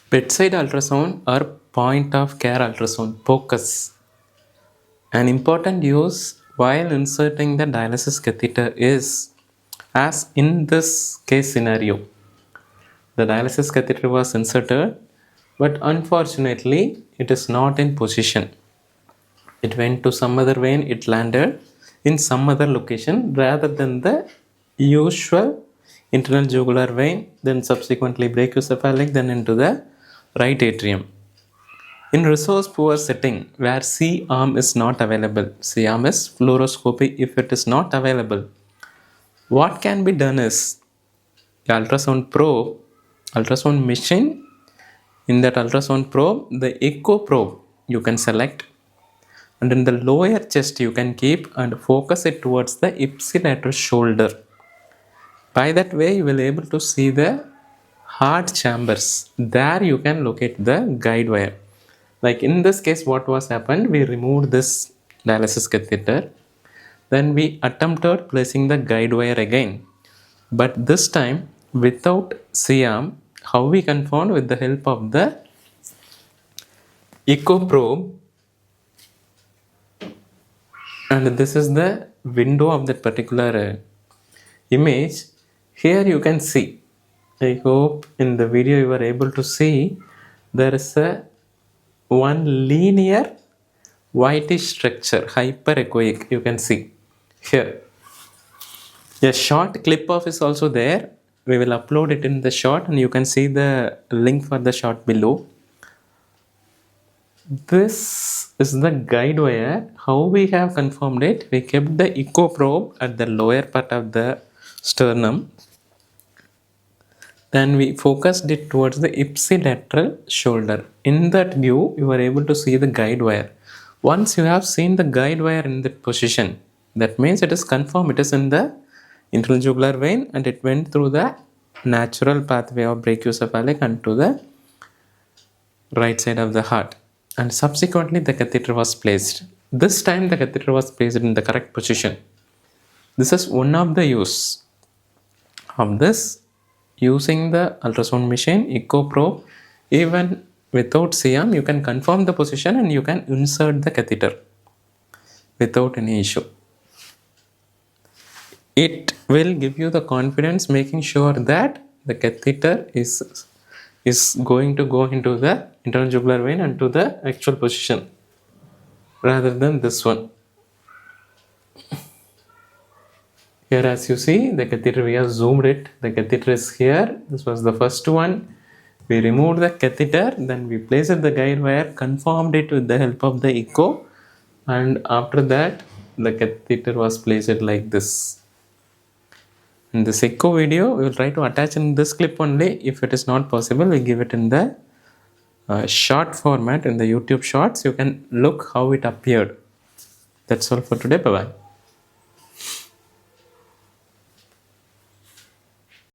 Bedside ultrasound or point of care ultrasound, Pocus. An important use while inserting the dialysis catheter is, as in this case scenario, the dialysis catheter was inserted, but unfortunately it is not in position. It went to some other vein, it landed in some other location rather than the usual internal jugular vein, then subsequently brachiocephalic, then into the right atrium. In resource poor setting where C arm is not available, C arm is fluoroscopy. If it is not available, what can be done is the ultrasound probe, ultrasound machine. In that ultrasound probe, the echo probe you can select, and in the lower chest you can keep and focus it towards the ipsilateral shoulder. By that way, you will able to see the heart chambers. There you can locate the guide wire. Like in this case, what was happened? We removed this dialysis catheter. Then we attempted placing the guide wire again. But this time, without C-arm, how we confirmed? With the help of the echo probe. And this is the window of that particular image. Here you can see. I hope in the video you are able to see there is a one linear whitish structure, hyperechoic, you can see here. A short clip of is also there. We will upload it in the short and you can see the link for the short below. This is the guide wire. How we have confirmed it? We kept the echo probe at the lower part of the sternum. Then we focused it towards the ipsilateral shoulder. In that view, you are able to see the guide wire. Once you have seen the guide wire in that position, that means it is confirmed it is in the internal jugular vein and it went through the natural pathway of brachiocephalic and to the right side of the heart. And subsequently the catheter was placed. This time the catheter was placed in the correct position. This is one of the use of this. Using the ultrasound machine, echo probe, even without C-arm, you can confirm the position and you can insert the catheter without any issue. It will give you the confidence, making sure that the catheter is going to go into the internal jugular vein and to the actual position rather than this one. Here as you see, the catheter, we have zoomed it. The catheter is here. This was the first one. We removed the catheter, then we placed the guide wire, confirmed it with the help of the echo, and after that the catheter was placed like this. In this echo video, we will try to attach in this clip only. If it is not possible, we give it in the short format in the YouTube shorts. You can look how it appeared. That's all for today. Bye bye.